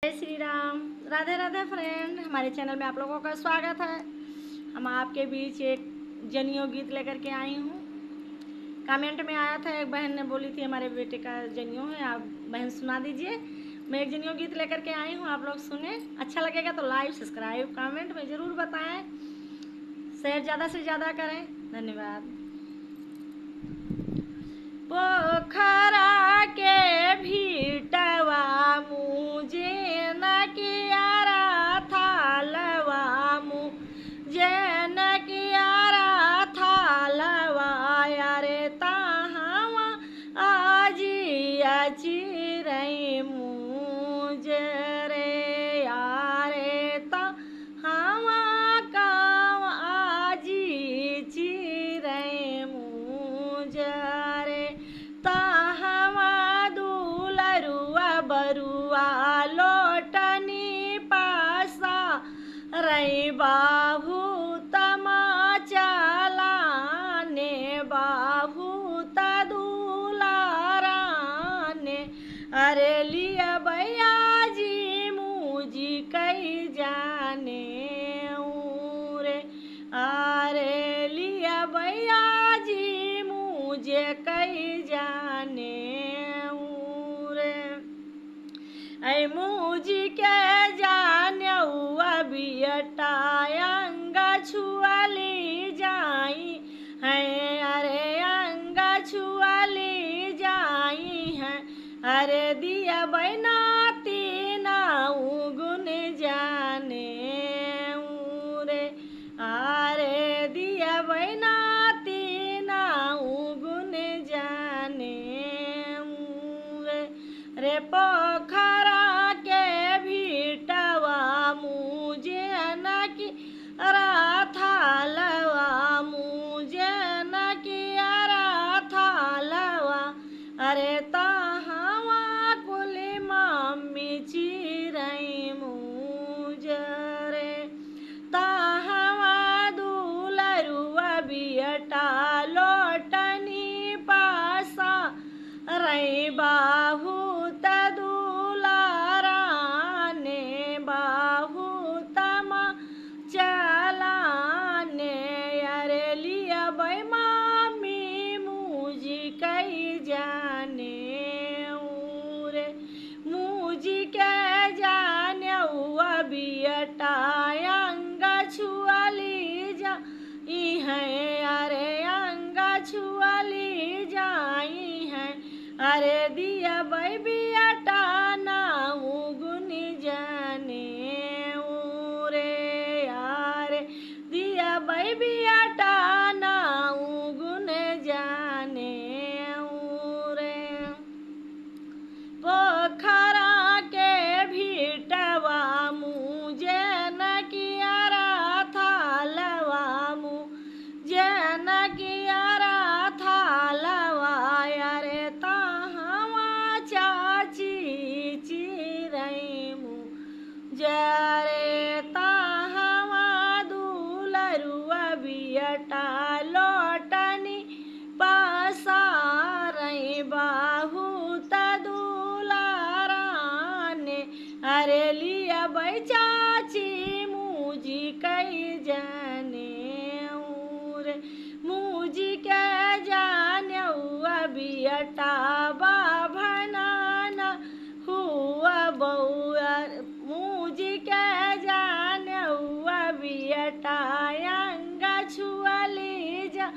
जय श्री राम। राधे राधे फ्रेंड, हमारे चैनल में आप लोगों का स्वागत है। हम आपके बीच एक जनियों गीत लेकर के आई हूँ। कमेंट में आया था, एक बहन ने बोली थी हमारे बेटे का जनियों है, आप बहन सुना दीजिए। मैं एक जनियों गीत लेकर के आई हूँ, आप लोग सुने। अच्छा लगेगा तो लाइक सब्सक्राइब कमेंट में ज़रूर बताएं, शेयर ज़्यादा से ज़्यादा करें। धन्यवाद। पोखरा के भीटवा मुझे न कियारा थालवा मुझे न कियारा थालवा यारे तहावा आजिया चिरई मुझे रे यारे तहावा काम आजी चिरई मुझे बरुआ लोटनी पासा रही बाहू तमा चलाने बाहू तदुलाराने अरे लिया भैया जी मुझी कई जाने रे अरे लिया भैया जी मुझे कई जाने ऐ मुझी के जाने बियटा अंग छुअली जाई है अरे अंग छुअली जाई है अरे दिया बना तीना गुन जाने रे अरे दिया बना तीना गुन जाने रे पोखरा के भीटवा मुझे न की थालवा मुझे न किया थालवा अरे तहावा कुली मम्मी चिरई मुझे रे तहावा दुलरुआ बियटा लोटनी पासा रही बाहू तदुलाराने बाहू तमा चलाने अरे लिया भाई मामी मुझी कई जाने रे मुझी के जाने हुआ बियटा अंग छुअली जा है अरे अंग छुअली जाई है अरे दिया भाई बियटा नाऊ गुन जाने रे यारे दिया भाई बियटा नाऊ गुन जाने रे पोखरा के भीटवा मुझे न किया थालवा मुझे न किया थालवा यारे चाची चिरई मुझे तहावा दुलरुआ बियटा लोटनी पासा रही बाहू तदुलाराने अरे लिया भाई चाची मुझी कई जाने रे मुझी के जाने हुआ बियटा बाभनाना हुआ बउआ मुझी के जाने हुआ बियटा अंग छुअली जा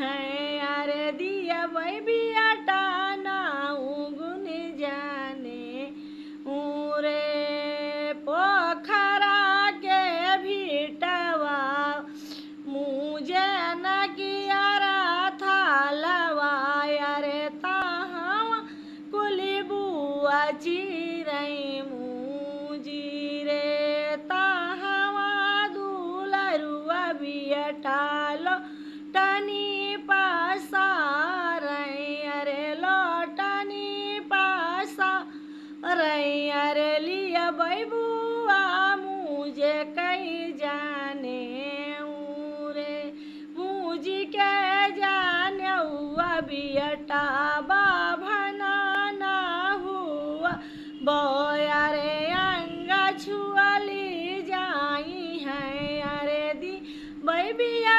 है अरे दिया भाई बियटा नाऊ गुन जाने रे पोखरा के भीटवा मुझे न किया थालवा अरे तहावा कुली बुआ चिरई मुझी रे तहावा दुलरुआ बियटा लोटनी पासा रही अरे लोटनी पासा रही अरे लिया भाई बुआ मुझे कई जाने रे मुझी के जाने हुआ बियटा बाभनाना हुआ बोया रे छुअली जाई है, अरे दी बैबिया